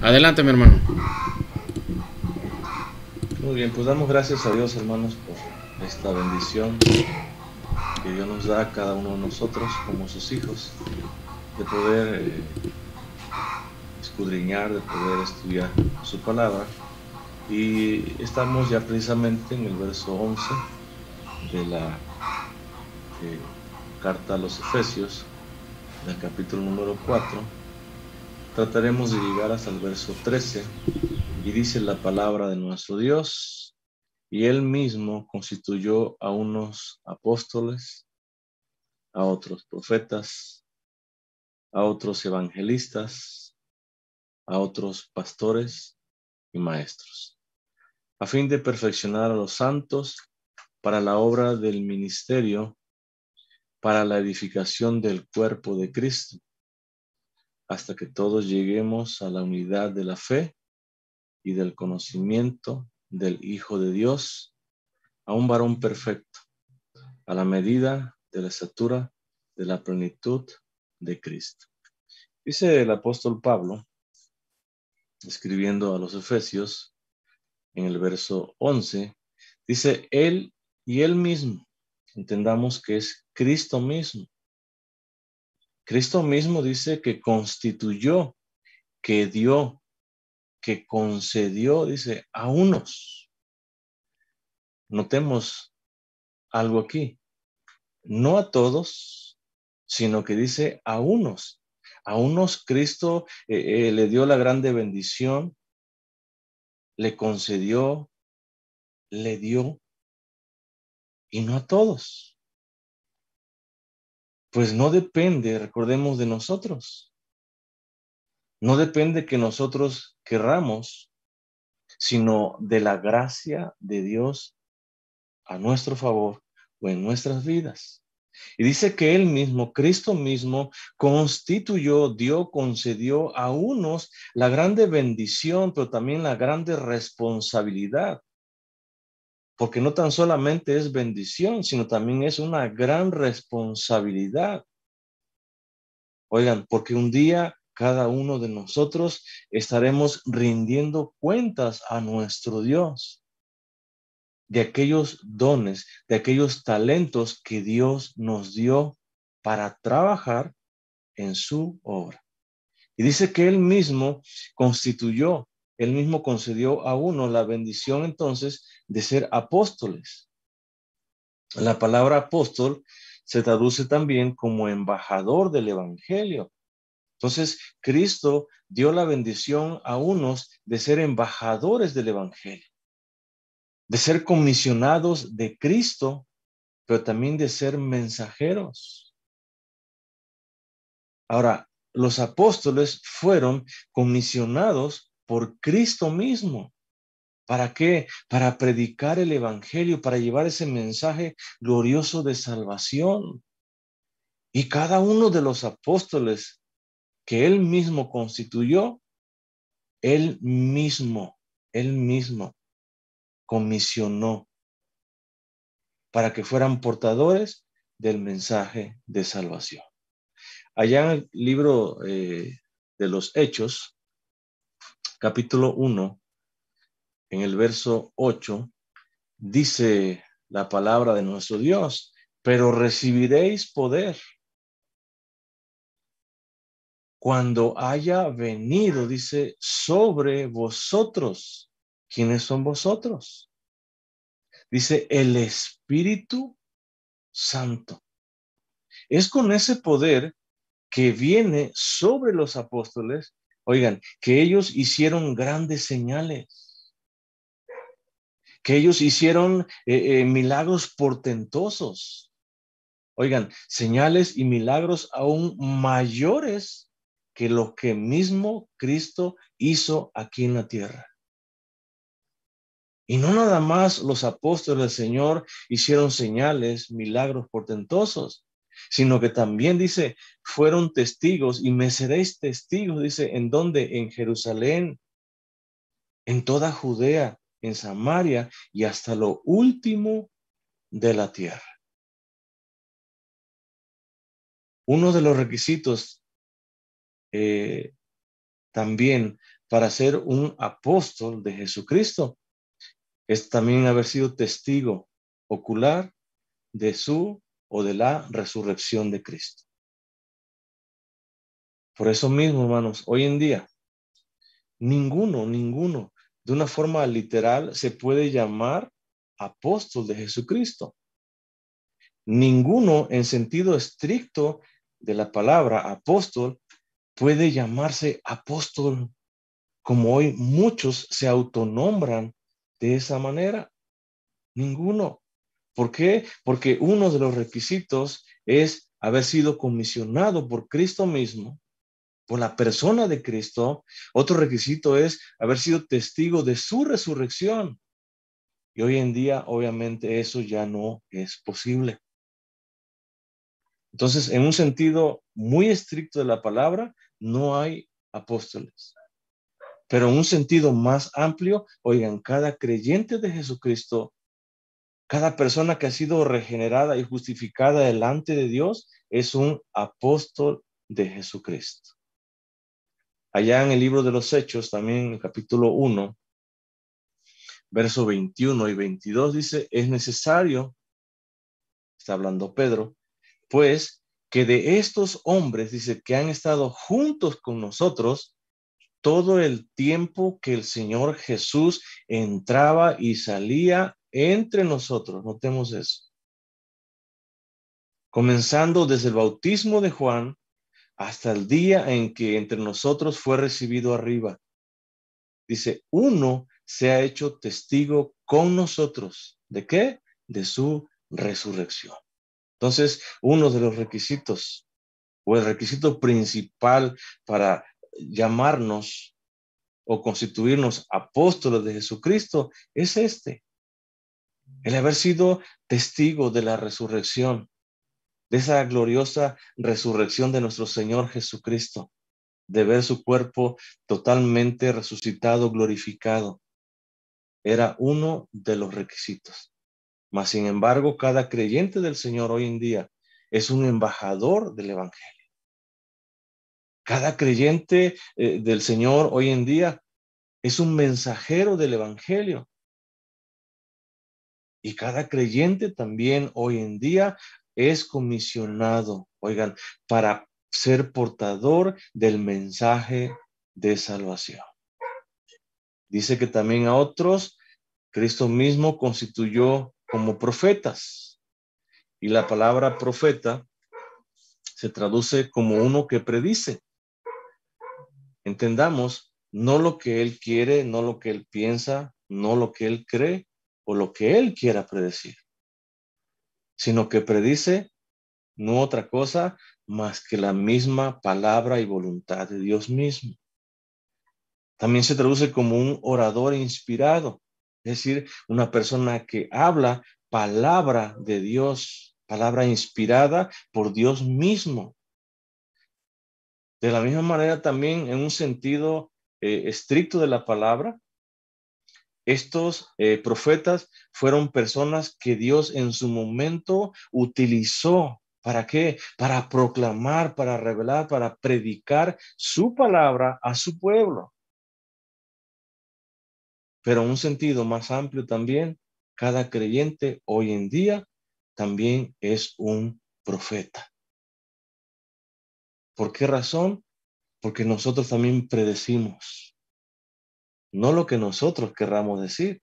Adelante, mi hermano. Muy bien, pues damos gracias a Dios, hermanos, por esta bendición que Dios nos da a cada uno de nosotros como sus hijos, de poder escudriñar, de poder estudiar su palabra. Y estamos ya precisamente en el verso 11 de la eh, carta a los Efesios, del capítulo número 4. Trataremos de llegar hasta el verso 13 y dice la palabra de nuestro Dios: y él mismo constituyó a unos apóstoles, a otros profetas, a otros evangelistas, a otros pastores y maestros, a fin de perfeccionar a los santos para la obra del ministerio, para la edificación del cuerpo de Cristo, hasta que todos lleguemos a la unidad de la fe y del conocimiento del Hijo de Dios, a un varón perfecto, a la medida de la estatura de la plenitud de Cristo. Dice el apóstol Pablo, escribiendo a los Efesios, en el verso 11, dice él y él mismo. Entendamos que es Cristo mismo. Cristo mismo dice que constituyó, que dio, que concedió, dice, a unos. Notemos algo aquí. No a todos, sino que dice a unos. A unos Cristo le dio la grande bendición, le concedió, le dio, y no a todos. Pues no depende, recordemos, de nosotros. No depende que nosotros querramos, sino de la gracia de Dios a nuestro favor o en nuestras vidas. Y dice que él mismo, Cristo mismo, constituyó, dio, concedió a unos la grande bendición, pero también la grande responsabilidad. Porque no tan solamente es bendición, sino también es una gran responsabilidad. Oigan, porque un día cada uno de nosotros estaremos rindiendo cuentas a nuestro Dios de aquellos dones, de aquellos talentos que Dios nos dio para trabajar en su obra. Y dice que él mismo constituyó, él mismo concedió a uno la bendición entonces de ser apóstoles. La palabra apóstol se traduce también como embajador del evangelio. Entonces, Cristo dio la bendición a unos de ser embajadores del evangelio, de ser comisionados de Cristo, pero también de ser mensajeros. Ahora, los apóstoles fueron comisionados por Cristo mismo. ¿Para qué? Para predicar el evangelio, para llevar ese mensaje glorioso de salvación. Y cada uno de los apóstoles que él mismo constituyó, él mismo comisionó para que fueran portadores del mensaje de salvación. Allá en el libro de los Hechos, capítulo 1, en el verso 8, dice la palabra de nuestro Dios: pero recibiréis poder cuando haya venido, dice, sobre vosotros. ¿Quiénes son vosotros? Dice el Espíritu Santo. Es con ese poder que viene sobre los apóstoles, oigan, que ellos hicieron grandes señales, que ellos hicieron milagros portentosos. Oigan, señales y milagros aún mayores que lo que mismo Cristo hizo aquí en la tierra. Y no nada más los apóstoles del Señor hicieron señales, milagros portentosos, sino que también dice, fueron testigos y me seréis testigos, dice, ¿en dónde? En Jerusalén, en toda Judea, en Samaria y hasta lo último de la tierra. Uno de los requisitos también para ser un apóstol de Jesucristo es también haber sido testigo ocular de su o de la resurrección de Cristo. Por eso mismo, hermanos, hoy en día, ninguno, de una forma literal, se puede llamar apóstol de Jesucristo. Ninguno, en sentido estricto de la palabra apóstol, puede llamarse apóstol, como hoy muchos se autonombran de esa manera. Ninguno. ¿Por qué? Porque uno de los requisitos es haber sido comisionado por Cristo mismo, por la persona de Cristo. Otro requisito es haber sido testigo de su resurrección. Y hoy en día, obviamente, eso ya no es posible. Entonces, en un sentido muy estricto de la palabra, no hay apóstoles. Pero en un sentido más amplio, oigan, cada creyente de Jesucristo, cada persona que ha sido regenerada y justificada delante de Dios, es un apóstol de Jesucristo. Allá en el libro de los Hechos, también en el capítulo 1, verso 21 y 22, dice, es necesario, está hablando Pedro, pues que de estos hombres, dice, que han estado juntos con nosotros todo el tiempo que el Señor Jesús entraba y salía entre nosotros. Notemos eso. Comenzando desde el bautismo de Juan hasta el día en que entre nosotros fue recibido arriba. Dice, uno se ha hecho testigo con nosotros. ¿De qué? De su resurrección. Entonces, uno de los requisitos o el requisito principal para llamarnos o constituirnos apóstoles de Jesucristo es este, el haber sido testigo de la resurrección, de esa gloriosa resurrección de nuestro Señor Jesucristo, de ver su cuerpo totalmente resucitado, glorificado. Era uno de los requisitos. Mas, sin embargo, cada creyente del Señor hoy en día es un embajador del Evangelio. Cada creyente del Señor hoy en día es un mensajero del Evangelio. Y cada creyente también hoy en día es comisionado, oigan, para ser portador del mensaje de salvación. Dice que también a otros Cristo mismo constituyó como profetas. Y la palabra profeta se traduce como uno que predice. Entendamos, no lo que él quiere, no lo que él piensa, no lo que él cree o lo que él quiera predecir, sino que predice no otra cosa más que la misma palabra y voluntad de Dios mismo. También se traduce como un orador inspirado, es decir, una persona que habla palabra de Dios, palabra inspirada por Dios mismo. De la misma manera, también en un sentido estricto de la palabra, estos profetas fueron personas que Dios en su momento utilizó. ¿Para qué? Para proclamar, para revelar, para predicar su palabra a su pueblo. Pero en un sentido más amplio también, cada creyente hoy en día también es un profeta. ¿Por qué razón? Porque nosotros también predecimos, no lo que nosotros querramos decir,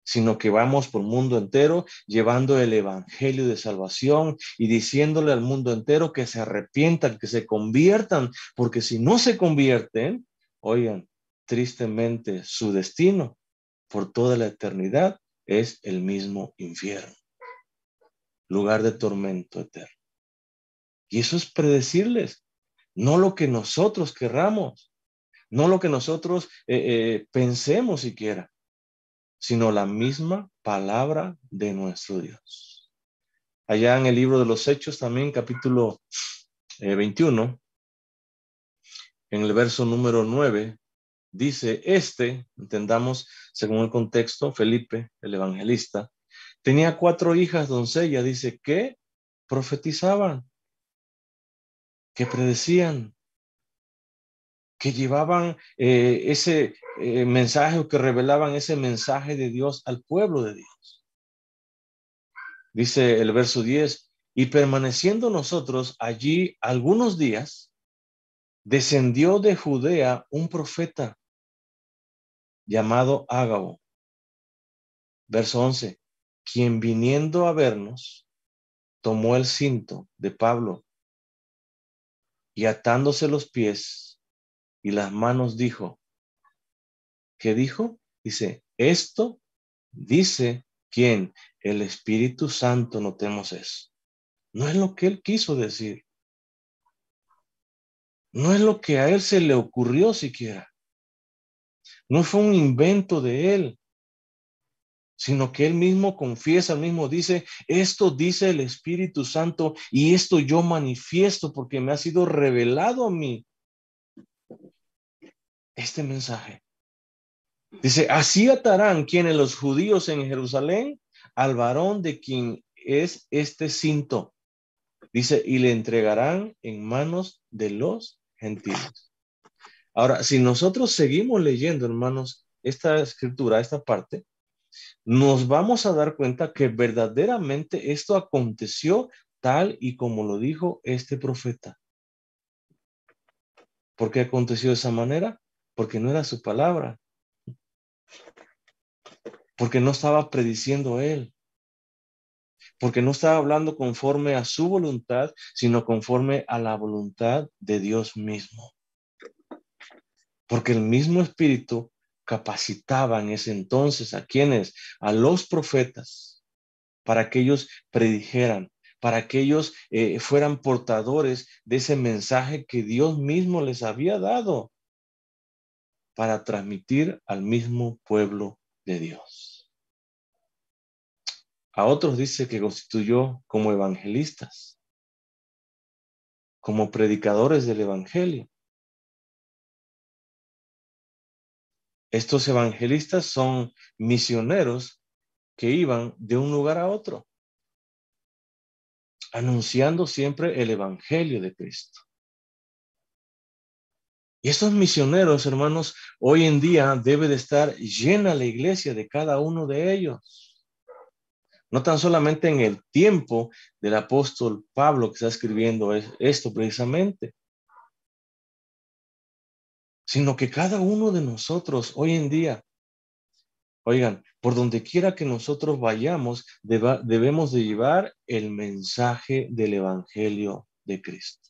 sino que vamos por el mundo entero llevando el evangelio de salvación y diciéndole al mundo entero que se arrepientan, que se conviertan, porque si no se convierten, oigan, tristemente su destino por toda la eternidad es el mismo infierno, lugar de tormento eterno. Y eso es predecirles, no lo que nosotros querramos, no lo que nosotros pensemos siquiera, sino la misma palabra de nuestro Dios. Allá en el libro de los Hechos también, capítulo 21, en el verso número 9, dice, entendamos según el contexto, Felipe, el evangelista, tenía 4 hijas doncellas, dice, que profetizaban, que predecían. que llevaban ese mensaje o que revelaban ese mensaje de Dios al pueblo de Dios. Dice el verso 10, y permaneciendo nosotros allí algunos días, descendió de Judea un profeta llamado Ágabo. Verso 11, quien viniendo a vernos, tomó el cinto de Pablo y atándose los pies y las manos dijo, ¿qué dijo? Dice, esto dice ¿quién? El Espíritu Santo, notemos eso. No es lo que él quiso decir. No es lo que a él se le ocurrió siquiera. No fue un invento de él, sino que él mismo confiesa, él mismo dice, esto dice el Espíritu Santo y esto yo manifiesto porque me ha sido revelado a mí este mensaje. Dice, así atarán quienes los judíos en Jerusalén al varón de quien es este cinto. Dice, y le entregarán en manos de los gentiles. Ahora, si nosotros seguimos leyendo, hermanos, esta escritura, esta parte, nos vamos a dar cuenta que verdaderamente esto aconteció tal y como lo dijo este profeta. ¿Por qué aconteció de esa manera? Porque no era su palabra. Porque no estaba prediciendo él. Porque no estaba hablando conforme a su voluntad, sino conforme a la voluntad de Dios mismo. Porque el mismo Espíritu capacitaba en ese entonces a quienes, a los profetas, para que ellos predijeran, para que ellos fueran portadores de ese mensaje que Dios mismo les había dado para transmitir al mismo pueblo de Dios. A otros dice que constituyó como evangelistas, como predicadores del evangelio. Estos evangelistas son misioneros que iban de un lugar a otro, anunciando siempre el evangelio de Cristo. Y estos misioneros, hermanos, hoy en día debe de estar llena la iglesia de cada uno de ellos. No tan solamente en el tiempo del apóstol Pablo que está escribiendo esto precisamente, sino que cada uno de nosotros hoy en día, oigan, por donde quiera que nosotros vayamos, debemos de llevar el mensaje del evangelio de Cristo.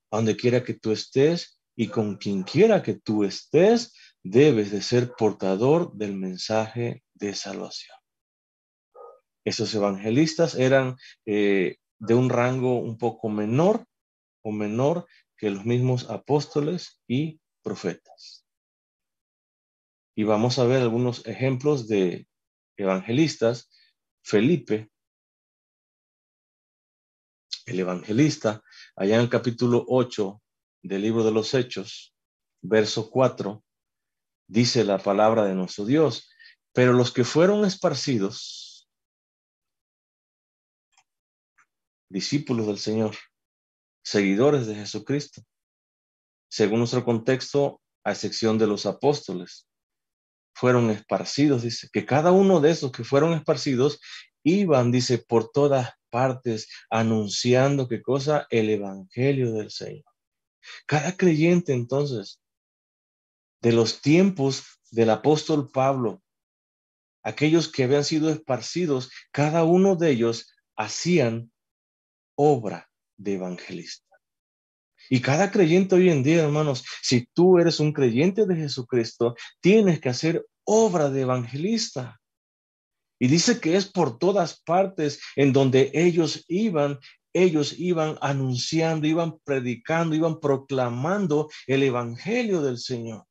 A donde quiera que tú estés y con quien quiera que tú estés, debes de ser portador del mensaje de salvación. Esos evangelistas eran de un rango un poco menor o menor que los mismos apóstoles y profetas. Y vamos a ver algunos ejemplos de evangelistas. Felipe, el evangelista, allá en el capítulo 8 del libro de los Hechos, verso 4, dice la palabra de nuestro Dios, pero los que fueron esparcidos, discípulos del Señor, seguidores de Jesucristo, según nuestro contexto, a excepción de los apóstoles, fueron esparcidos, dice, que cada uno de esos que fueron esparcidos iban, dice, por todas partes anunciando qué cosa, el evangelio del Señor. Cada creyente entonces de los tiempos del apóstol Pablo, aquellos que habían sido esparcidos, cada uno de ellos hacían obra de evangelista. Y cada creyente hoy en día, hermanos, si tú eres un creyente de Jesucristo, tienes que hacer obra de evangelista. Y dice que es por todas partes en donde ellos iban anunciando, iban predicando, iban proclamando el evangelio del Señor.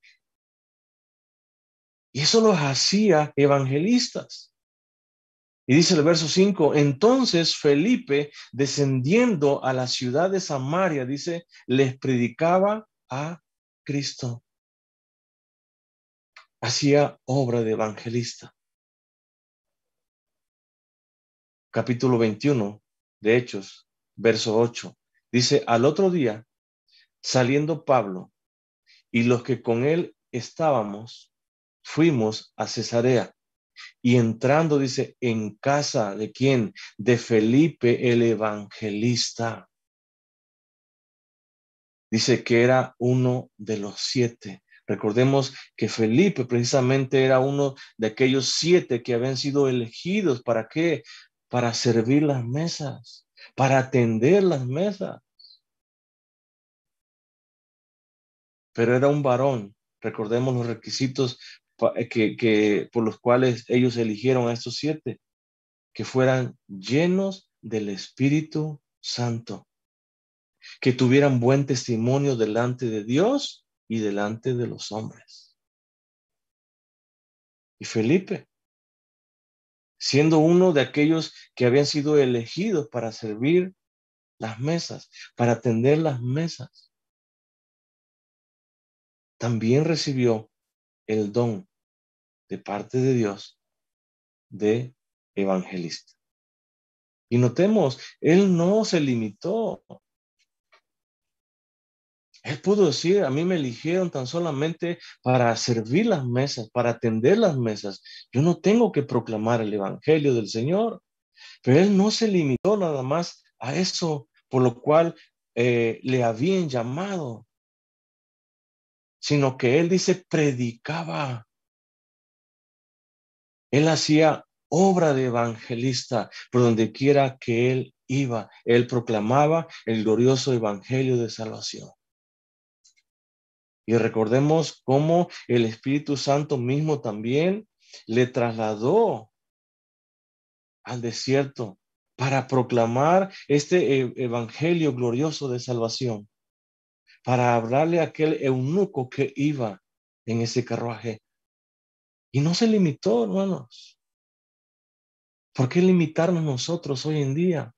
Y eso los hacía evangelistas. Y dice el verso 5, entonces Felipe, descendiendo a la ciudad de Samaria, dice, les predicaba a Cristo. Hacía obra de evangelista. Capítulo 21 de Hechos, verso 8. Dice, al otro día, saliendo Pablo, y los que con él estábamos, fuimos a Cesarea. Y entrando, dice, en casa de quién? De Felipe el evangelista. Dice que era uno de los 7. Recordemos que Felipe precisamente era uno de aquellos 7 que habían sido elegidos. ¿Para qué? Para servir las mesas, para atender las mesas. Pero era un varón. Recordemos los requisitos por los cuales ellos eligieron a estos 7, que fueran llenos del Espíritu Santo, que tuvieran buen testimonio delante de Dios y delante de los hombres. Y Felipe, siendo uno de aquellos que habían sido elegidos para servir las mesas, para atender las mesas, también recibió el don de parte de Dios de evangelista. Y notemos, él no se limitó. Él pudo decir, a mí me eligieron tan solamente para servir las mesas, para atender las mesas. Yo no tengo que proclamar el evangelio del Señor. Pero él no se limitó nada más a eso, por lo cual le habían llamado, sino que él dice, predicaba. Él hacía obra de evangelista por donde quiera que él iba. Él proclamaba el glorioso evangelio de salvación. Y recordemos cómo el Espíritu Santo mismo también le trasladó al desierto para proclamar este evangelio glorioso de salvación, para hablarle a aquel eunuco que iba en ese carruaje. Y no se limitó, hermanos. ¿Por qué limitarnos nosotros hoy en día?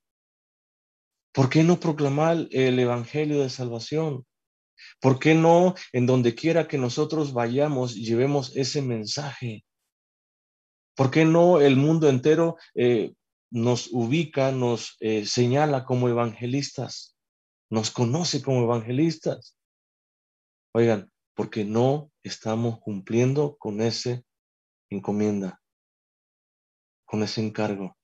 ¿Por qué no proclamar el evangelio de salvación? ¿Por qué no en donde quiera que nosotros vayamos llevemos ese mensaje? ¿Por qué no el mundo entero nos ubica, nos señala como evangelistas? Nos conoce como evangelistas. Oigan, porque no estamos cumpliendo con ese encomienda, con ese encargo,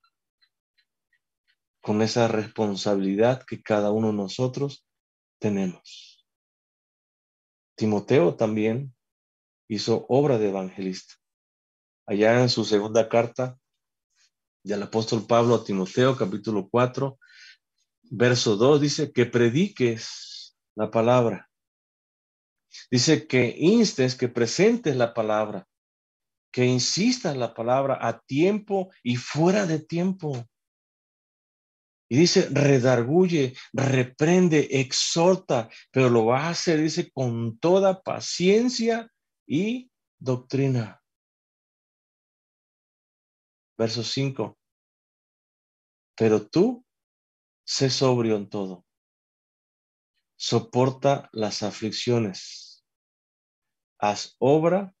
con esa responsabilidad que cada uno de nosotros tenemos. Timoteo también hizo obra de evangelista. Allá en su segunda carta del apóstol Pablo a Timoteo, capítulo 4, verso 2, dice que prediques la palabra. Dice que instes, que presentes la palabra, que insistas la palabra a tiempo y fuera de tiempo. Y dice, redarguye, reprende, exhorta, pero lo va a hacer, dice, con toda paciencia y doctrina. Verso 5. Pero tú, sé sobrio en todo. Soporta las aflicciones. Haz obra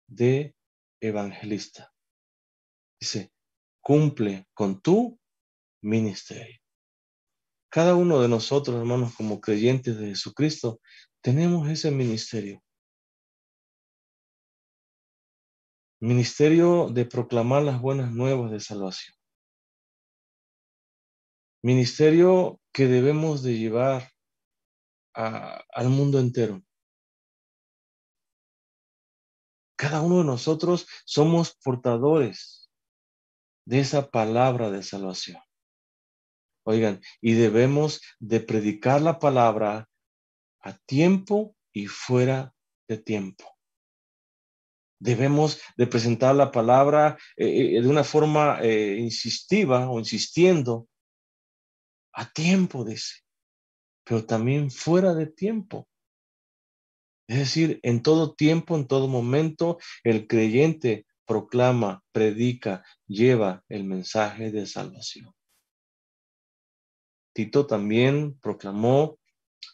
de evangelista. Dice, cumple con tu ministerio. Cada uno de nosotros, hermanos, como creyentes de Jesucristo, tenemos ese ministerio. Ministerio de proclamar las buenas nuevas de salvación. Ministerio que debemos de llevar al mundo entero. Cada uno de nosotros somos portadores de esa palabra de salvación. Oigan, y debemos de predicar la palabra a tiempo y fuera de tiempo. Debemos de presentar la palabra de una forma insistiva o insistiendo a tiempo, dice, pero también fuera de tiempo. Es decir, en todo tiempo, en todo momento, el creyente proclama, predica, lleva el mensaje de salvación. Tito también proclamó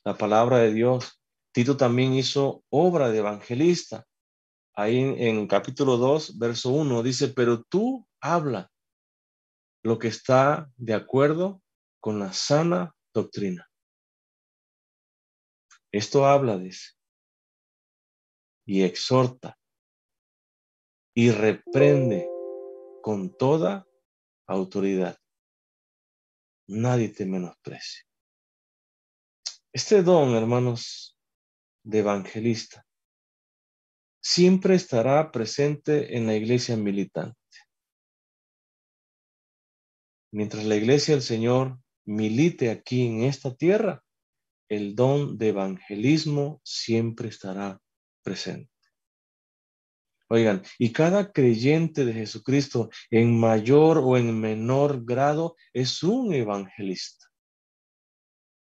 la palabra de Dios. Tito también hizo obra de evangelista. Ahí en capítulo 2, verso 1, dice, pero tú habla lo que está de acuerdo con la sana doctrina. Esto habla, dice, y exhorta y reprende con toda autoridad. Nadie te menosprecia. Este don, hermanos, de evangelista, siempre estará presente en la iglesia militante. Mientras la iglesia del Señor milite aquí en esta tierra, el don de evangelismo siempre estará presente. Oigan, y cada creyente de Jesucristo, en mayor o en menor grado, es un evangelista.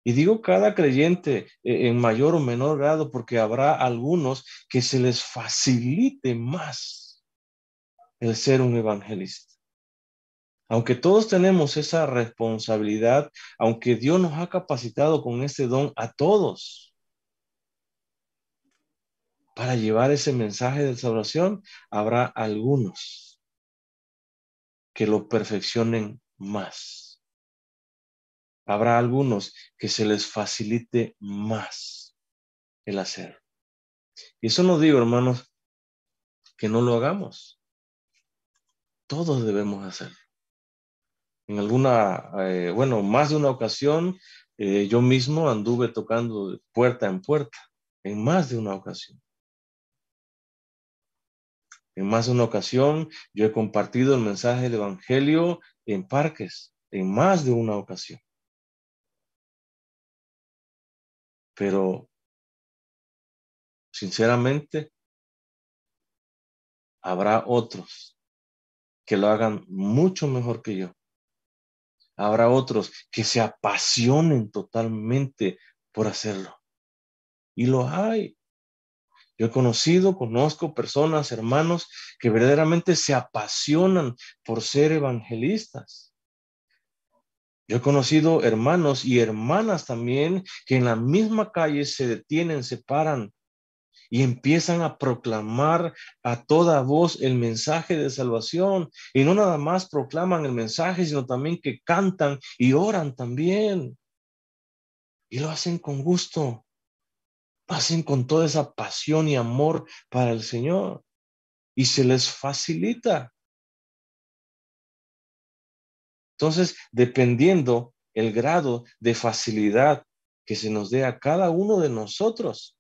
Y digo cada creyente en mayor o menor grado porque habrá algunos que se les facilite más el ser un evangelista. Aunque todos tenemos esa responsabilidad, aunque Dios nos ha capacitado con este don a todos para llevar ese mensaje de salvación, habrá algunos que lo perfeccionen más. Habrá algunos que se les facilite más el hacer. Y eso no digo, hermanos, que no lo hagamos. Todos debemos hacerlo. En más de una ocasión, yo mismo anduve tocando de puerta en puerta, en más de una ocasión. En más de una ocasión, yo he compartido el mensaje del Evangelio en parques, en más de una ocasión. Pero, sinceramente, habrá otros que lo hagan mucho mejor que yo. Habrá otros que se apasionen totalmente por hacerlo. Y lo hay. Yo conozco personas, hermanos, que verdaderamente se apasionan por ser evangelistas. Yo he conocido hermanos y hermanas también que en la misma calle se detienen, se paran y empiezan a proclamar a toda voz el mensaje de salvación. Y no nada más proclaman el mensaje, sino también que cantan y oran también. Y lo hacen con gusto. Lo hacen con toda esa pasión y amor para el Señor. Y se les facilita. Entonces, dependiendo el grado de facilidad que se nos dé a cada uno de nosotros,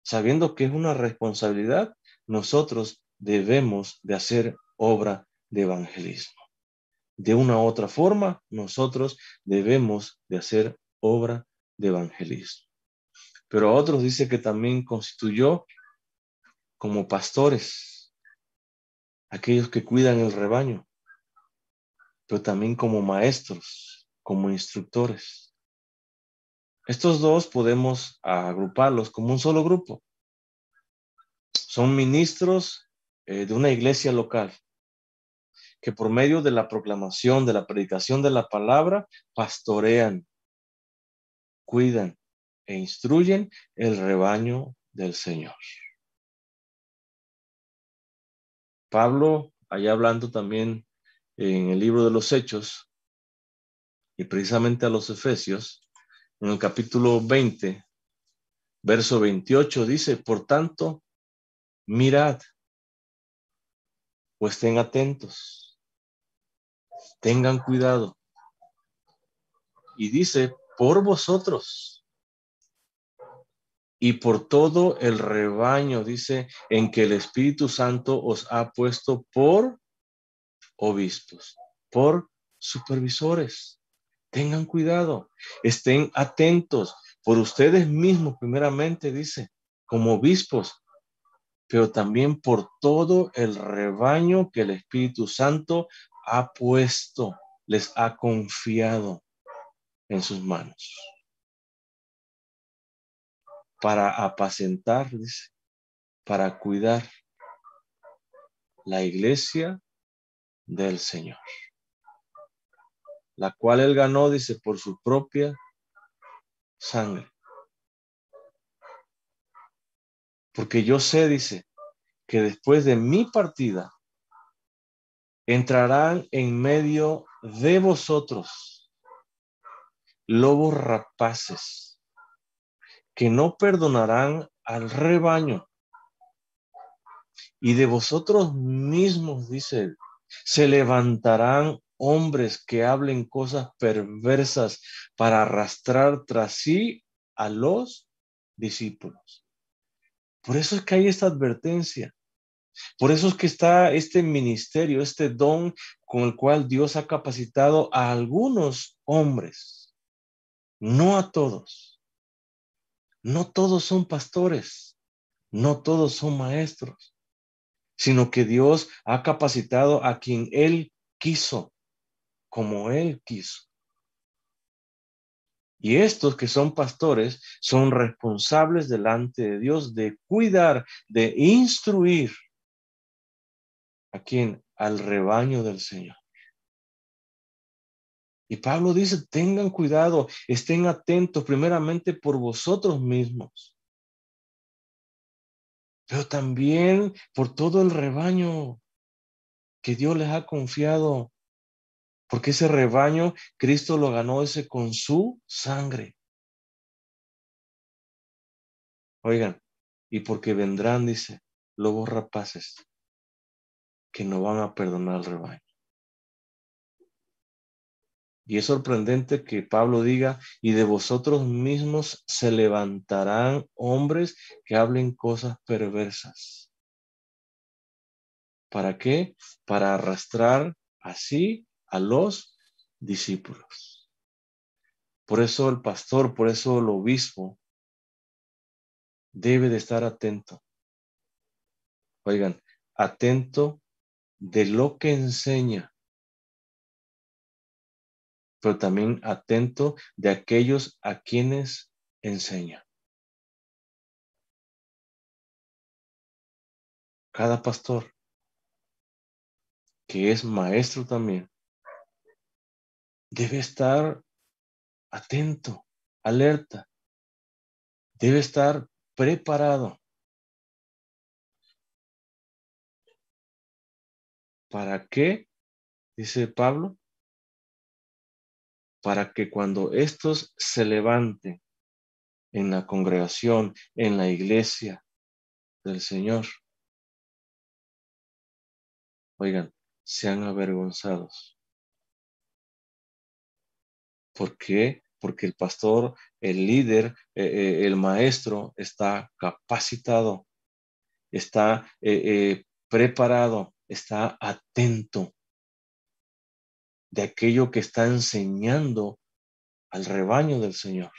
sabiendo que es una responsabilidad, nosotros debemos de hacer obra de evangelismo. De una u otra forma, nosotros debemos de hacer obra de evangelismo. Pero a otros dice que también constituyó como pastores, aquellos que cuidan el rebaño, pero también como maestros, como instructores. Estos dos podemos agruparlos como un solo grupo. Son ministros de una iglesia local que por medio de la proclamación, de la predicación de la palabra, pastorean, cuidan e instruyen el rebaño del Señor. Pablo, allá hablando también en el libro de los Hechos, y precisamente a los Efesios, en el capítulo 20, verso 28, dice, por tanto, mirad, o estén atentos, tengan cuidado. Y dice, por vosotros y por todo el rebaño, dice, en que el Espíritu Santo os ha puesto por obispos, por supervisores. Tengan cuidado, estén atentos por ustedes mismos, primeramente, dice, como obispos, pero también por todo el rebaño que el Espíritu Santo ha puesto, les ha confiado en sus manos. Para apacentar, dice, para cuidar la iglesia del Señor, la cual él ganó, dice, por su propia sangre. Porque yo sé, dice, que después de mi partida entrarán en medio de vosotros lobos rapaces que no perdonarán al rebaño, Y de vosotros mismos, dice, se levantarán hombres que hablen cosas perversas para arrastrar tras sí a los discípulos. Por eso es que hay esta advertencia. Por eso es que está este ministerio, este don con el cual Dios ha capacitado a algunos hombres, no a todos. No todos son pastores, no todos son maestros, sino que Dios ha capacitado a quien Él quiso, como Él quiso. Y estos que son pastores son responsables delante de Dios de cuidar, de instruir a quien, al rebaño del Señor. Y Pablo dice, tengan cuidado, estén atentos primeramente por vosotros mismos, pero también por todo el rebaño que Dios les ha confiado, porque ese rebaño Cristo lo ganó ese con su sangre. Oigan, y porque vendrán, dice, lobos rapaces que no van a perdonar al rebaño. Y es sorprendente que Pablo diga, y de vosotros mismos se levantarán hombres que hablen cosas perversas. ¿Para qué? Para arrastrar así a los discípulos. Por eso el pastor, por eso el obispo debe de estar atento. Oigan, atento de lo que enseña, pero también atento de aquellos a quienes enseña. Cada pastor que es maestro también debe estar atento, alerta, debe estar preparado. ¿Para qué? Dice Pablo, para que cuando estos se levanten en la congregación, en la iglesia del Señor, oigan, sean avergonzados. ¿Por qué? Porque el pastor, el líder, el maestro está capacitado, está preparado, está atento de aquello que está enseñando al rebaño del Señor,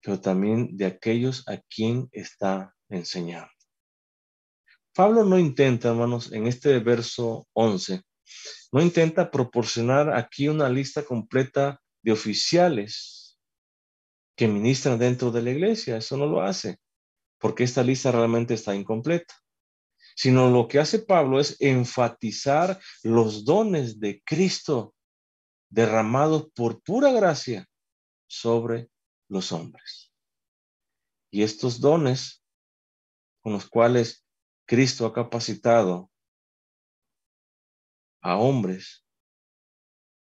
pero también de aquellos a quien está enseñando. Pablo no intenta, hermanos, en este verso 11, no intenta proporcionar aquí una lista completa de oficiales que ministran dentro de la iglesia. Eso no lo hace, porque esta lista realmente está incompleta. Sino lo que hace Pablo es enfatizar los dones de Cristo derramados por pura gracia sobre los hombres. Y estos dones con los cuales Cristo ha capacitado a hombres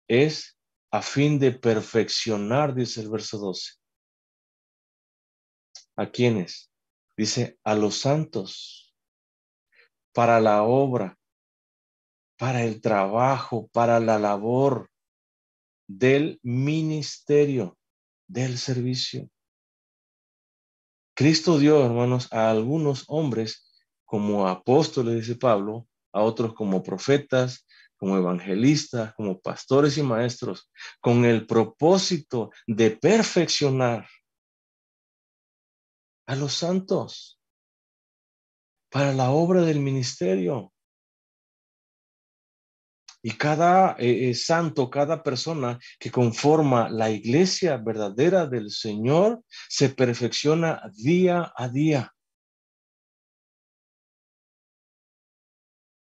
es a fin de perfeccionar, dice el verso 12. ¿A quiénes? Dice, a los santos, para la obra, para el trabajo, para la labor del ministerio, del servicio. Cristo dio, hermanos, a algunos hombres como apóstoles, dice Pablo, a otros como profetas, como evangelistas, como pastores y maestros, con el propósito de perfeccionar a los santos para la obra del ministerio. Y cada santo, cada persona que conforma la iglesia verdadera del Señor, se perfecciona día a día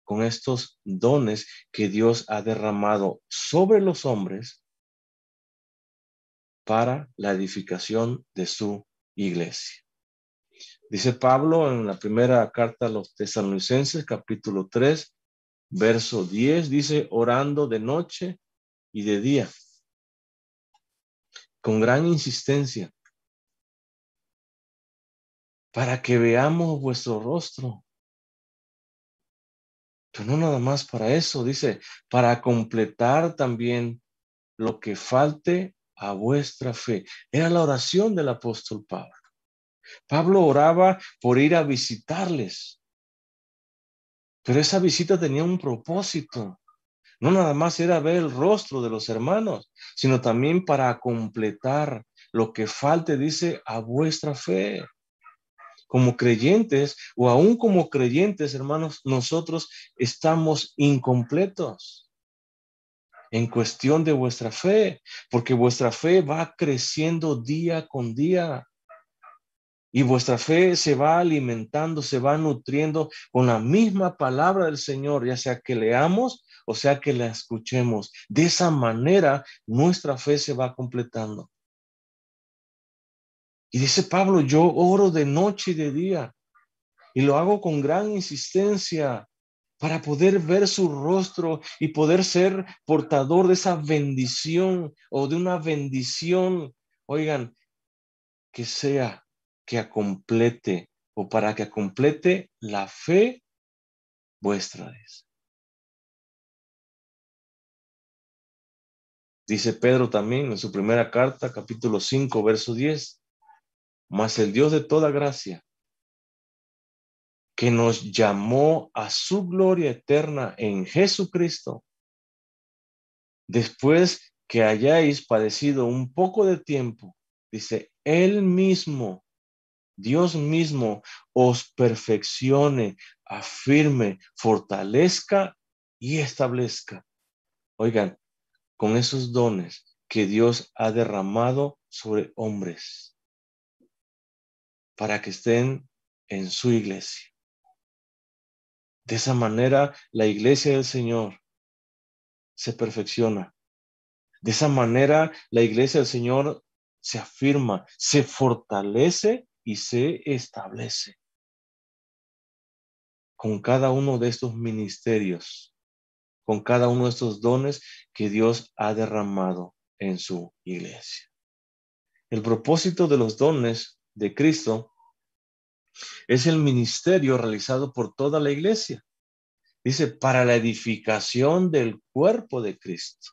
con estos dones que Dios ha derramado sobre los hombres para la edificación de su iglesia. Dice Pablo en la primera carta a los Tesalonicenses, capítulo 3, verso 10, dice, orando de noche y de día, con gran insistencia, para que veamos vuestro rostro Pero no nada más para eso, dice, para completar también lo que falte a vuestra fe. Era la oración del apóstol Pablo. Pablo oraba por ir a visitarles, pero esa visita tenía un propósito. No nada más era ver el rostro de los hermanos, sino también para completar lo que falte, dice, a vuestra fe. Como creyentes o aún como creyentes, hermanos, nosotros estamos incompletos en cuestión de vuestra fe, porque vuestra fe va creciendo día con día. Y vuestra fe se va alimentando, se va nutriendo con la misma palabra del Señor, ya sea que leamos o sea que la escuchemos. De esa manera nuestra fe se va completando. Y dice Pablo, yo oro de noche y de día y lo hago con gran insistencia para poder ver su rostro y poder ser portador de esa bendición o de una bendición, oigan, que sea que complete o para que complete la fe vuestra. Dice Pedro también en su primera carta, capítulo 5, verso 10, mas el Dios de toda gracia, que nos llamó a su gloria eterna en Jesucristo, después que hayáis padecido un poco de tiempo, dice, Él mismo, Dios mismo, os perfeccione, afirme, fortalezca y establezca. Oigan, con esos dones que Dios ha derramado sobre hombres para que estén en su iglesia. De esa manera, la iglesia del Señor se perfecciona. De esa manera, la iglesia del Señor se afirma, se fortalece y se establece con cada uno de estos ministerios, con cada uno de estos dones que Dios ha derramado en su iglesia. El propósito de los dones de Cristo es el ministerio realizado por toda la iglesia. Dice, para la edificación del cuerpo de Cristo.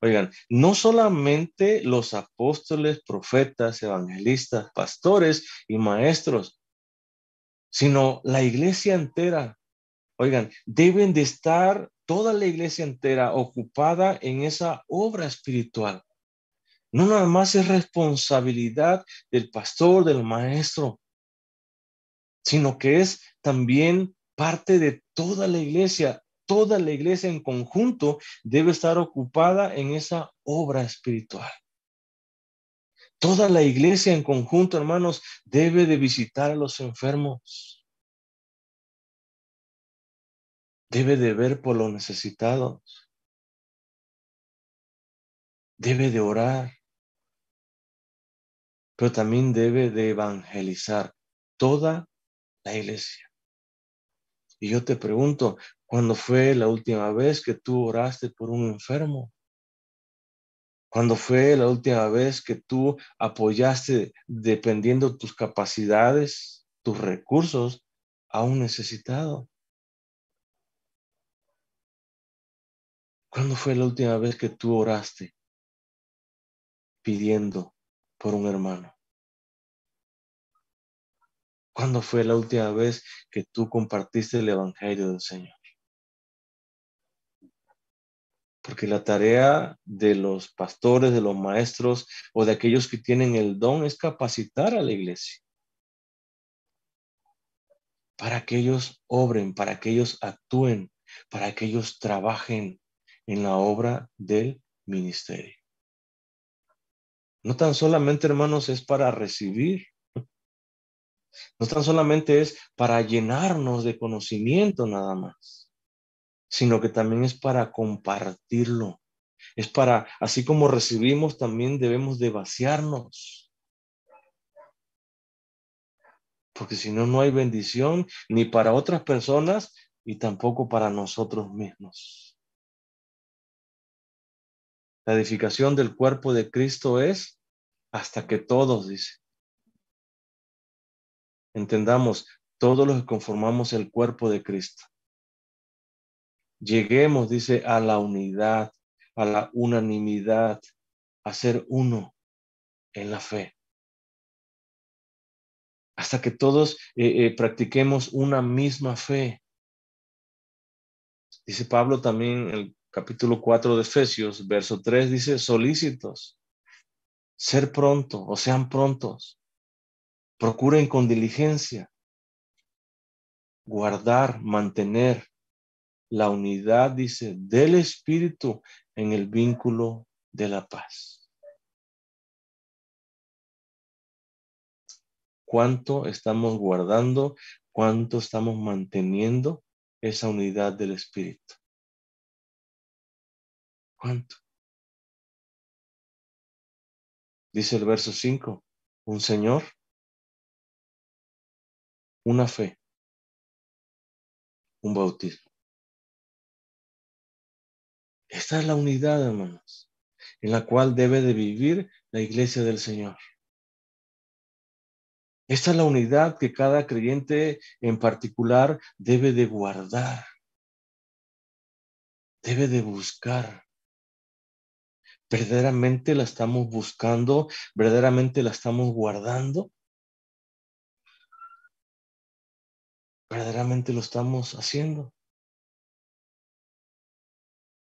Oigan, no solamente los apóstoles, profetas, evangelistas, pastores y maestros, sino la iglesia entera. Oigan, deben de estar toda la iglesia entera ocupada en esa obra espiritual. No nada más es responsabilidad del pastor, del maestro, sino que es también parte de toda la iglesia. Toda la iglesia en conjunto debe estar ocupada en esa obra espiritual. Toda la iglesia en conjunto, hermanos, debe de visitar a los enfermos. Debe de ver por los necesitados. Debe de orar. Pero también debe de evangelizar toda la iglesia. Y yo te pregunto, ¿cuándo fue la última vez que tú oraste por un enfermo? ¿Cuándo fue la última vez que tú apoyaste, dependiendo de tus capacidades, tus recursos, a un necesitado? ¿Cuándo fue la última vez que tú oraste pidiendo por un hermano? ¿Cuándo fue la última vez que tú compartiste el evangelio del Señor? Porque la tarea de los pastores, de los maestros o de aquellos que tienen el don es capacitar a la iglesia para que ellos obren, para que ellos actúen, para que ellos trabajen en la obra del ministerio. No tan solamente, hermanos, es para recibir, no tan solamente es para llenarnos de conocimiento nada más, sino que también es para compartirlo. Es para, así como recibimos, también debemos de vaciarnos. Porque si no, no hay bendición ni para otras personas y tampoco para nosotros mismos. La edificación del cuerpo de Cristo es hasta que todos, dice, entendamos, todos los que conformamos el cuerpo de Cristo. lleguemos, dice, a la unidad, a la unanimidad, a ser uno en la fe. Hasta que todos practiquemos una misma fe. Dice Pablo también en el capítulo 4 de Efesios, verso 3, dice, solícitos, ser pronto o sean prontos, procuren con diligencia guardar, mantener la unidad, dice, del Espíritu en el vínculo de la paz. ¿Cuánto estamos guardando? ¿Cuánto estamos manteniendo esa unidad del Espíritu? ¿Cuánto? Dice el verso 5, un Señor, una fe, un bautismo. Esta es la unidad, hermanos, en la cual debe de vivir la iglesia del Señor. Esta es la unidad que cada creyente en particular debe de guardar, debe de buscar. ¿Verdaderamente la estamos buscando? ¿Verdaderamente la estamos guardando? ¿Verdaderamente lo estamos haciendo?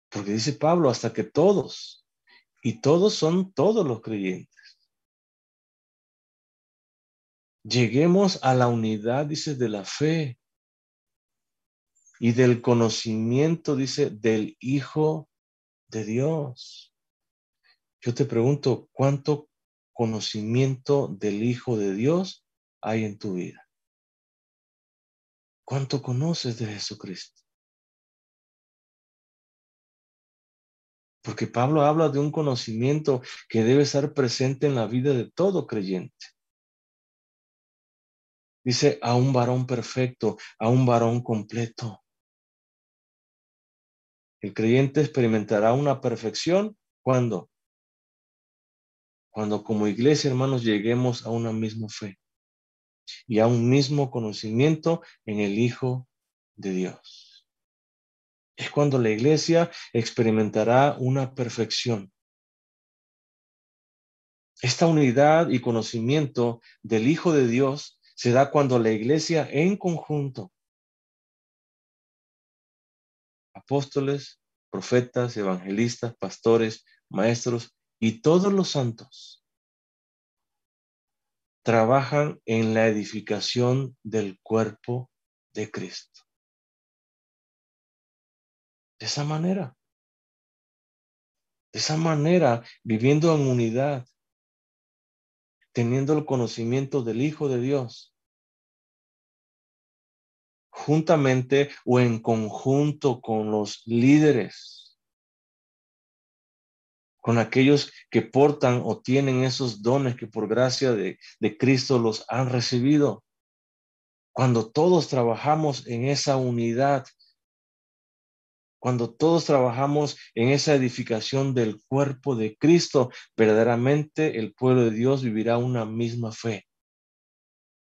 Porque dice Pablo, hasta que todos, y todos son todos los creyentes, lleguemos a la unidad, dice, de la fe y del conocimiento, dice, del Hijo de Dios. Yo te pregunto, ¿cuánto conocimiento del Hijo de Dios hay en tu vida? ¿Cuánto conoces de Jesucristo? Porque Pablo habla de un conocimiento que debe estar presente en la vida de todo creyente. Dice, a un varón perfecto, a un varón completo. El creyente experimentará una perfección cuando como iglesia, hermanos, lleguemos a una misma fe y a un mismo conocimiento en el Hijo de Dios. Es cuando la iglesia experimentará una perfección. Esta unidad y conocimiento del Hijo de Dios se da cuando la iglesia en conjunto, apóstoles, profetas, evangelistas, pastores, maestros y todos los santos, trabajan en la edificación del cuerpo de Cristo. De esa manera, viviendo en unidad, teniendo el conocimiento del Hijo de Dios, juntamente o en conjunto con los líderes, con aquellos que portan o tienen esos dones que por gracia de Cristo los han recibido. Cuando todos trabajamos en esa unidad, cuando todos trabajamos en esa edificación del cuerpo de Cristo, verdaderamente el pueblo de Dios vivirá una misma fe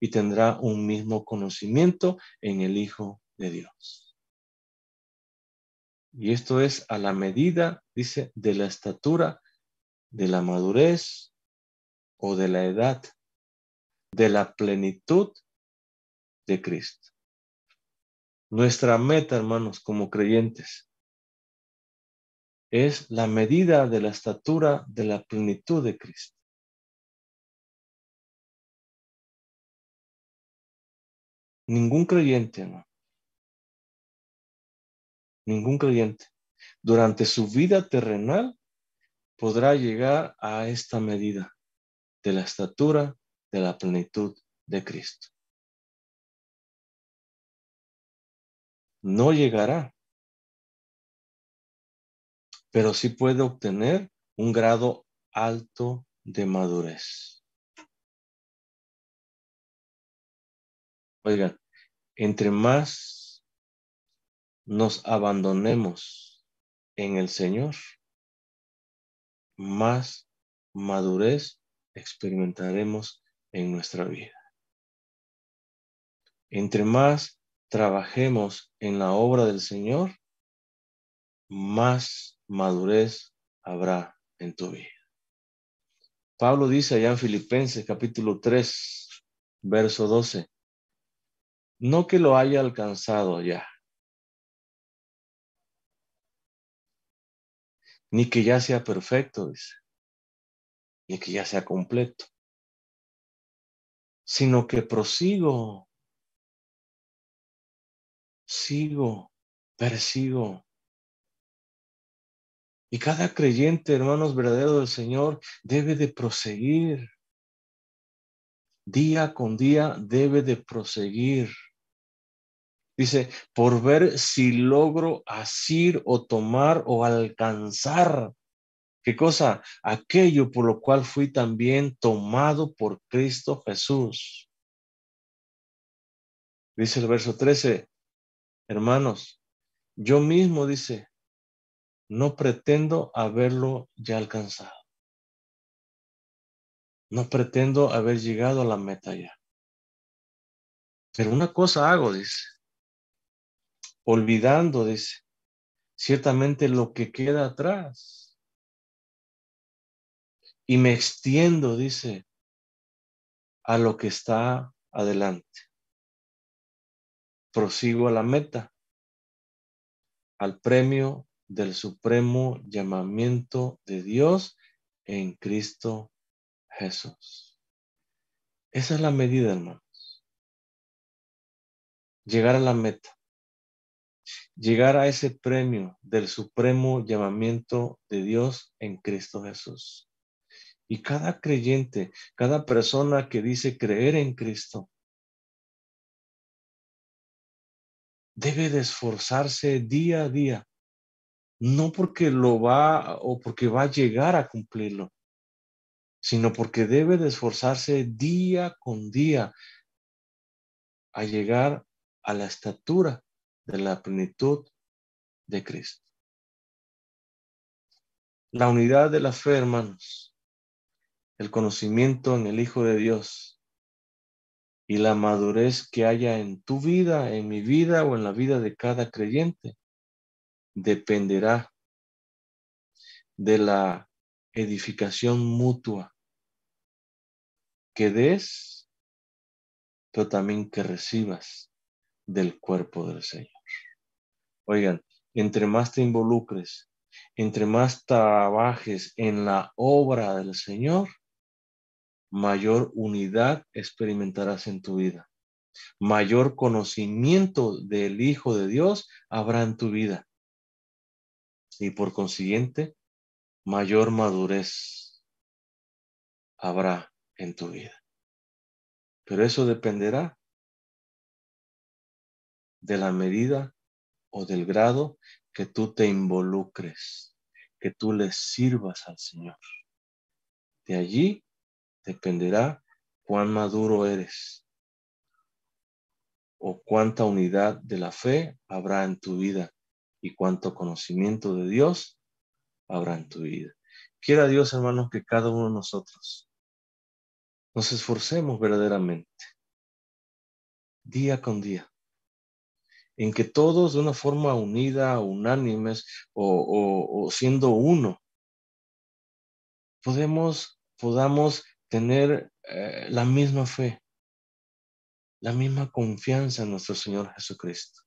y tendrá un mismo conocimiento en el Hijo de Dios. Y esto es a la medida, dice, de la estatura, de la madurez o de la edad, de la plenitud de Cristo. Nuestra meta, hermanos, como creyentes, es la medida de la estatura de la plenitud de Cristo. Ningún creyente, ¿no? Ningún creyente durante su vida terrenal podrá llegar a esta medida de la estatura de la plenitud de Cristo. No llegará, pero sí puede obtener un grado alto de madurez. Oigan, entre más nos abandonemos en el Señor, más madurez experimentaremos en nuestra vida. Entre más trabajemos en la obra del Señor, más madurez habrá en tu vida. Pablo dice allá en Filipenses capítulo 3, verso 12, no que lo haya alcanzado ya, ni que ya sea perfecto, dice, ni que ya sea completo, sino que prosigo, sigo, persigo. Y cada creyente, hermanos, verdadero del Señor, debe de proseguir. Día con día debe de proseguir. Dice, por ver si logro asir o tomar o alcanzar. ¿Qué cosa? Aquello por lo cual fui también tomado por Cristo Jesús. Dice el verso 13, hermanos, yo mismo, dice, no pretendo haberlo ya alcanzado. No pretendo haber llegado a la meta ya. Pero una cosa hago, dice, olvidando, dice, ciertamente lo que queda atrás. Y me extiendo, dice, a lo que está adelante. Prosigo a la meta, al premio del supremo llamamiento de Dios en Cristo Jesús. Esa es la medida, hermanos. Llegar a la meta. Llegar a ese premio del supremo llamamiento de Dios en Cristo Jesús. Y cada creyente, cada persona que dice creer en Cristo, debe de esforzarse día a día, no porque lo va o porque va a llegar a cumplirlo, sino porque debe de esforzarse día con día a llegar a la estatura de la plenitud de Cristo. La unidad de la fe, hermanos, el conocimiento en el Hijo de Dios y la madurez que haya en tu vida, en mi vida o en la vida de cada creyente, dependerá de la edificación mutua que des, pero también que recibas del cuerpo del Señor. Oigan, entre más te involucres, entre más trabajes en la obra del Señor, mayor unidad experimentarás en tu vida. Mayor conocimiento del Hijo de Dios habrá en tu vida. Y por consiguiente, mayor madurez habrá en tu vida. Pero eso dependerá de la medida o del grado que tú te involucres, que tú le sirvas al Señor. De allí dependerá cuán maduro eres o cuánta unidad de la fe habrá en tu vida y cuánto conocimiento de Dios habrá en tu vida. Quiera Dios, hermanos, que cada uno de nosotros nos esforcemos verdaderamente, día con día, en que todos de una forma unida, unánimes o siendo uno, podamos tener la misma fe, la misma confianza en nuestro Señor Jesucristo.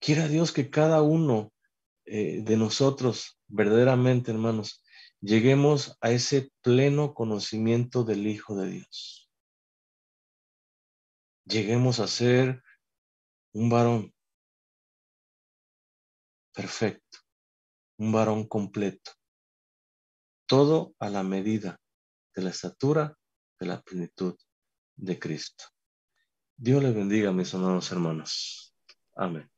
Quiera Dios que cada uno de nosotros, verdaderamente, hermanos, lleguemos a ese pleno conocimiento del Hijo de Dios. Lleguemos a ser un varón perfecto, un varón completo. Todo a la medida de la estatura de la plenitud de Cristo. Dios les bendiga, mis amados hermanos. Amén.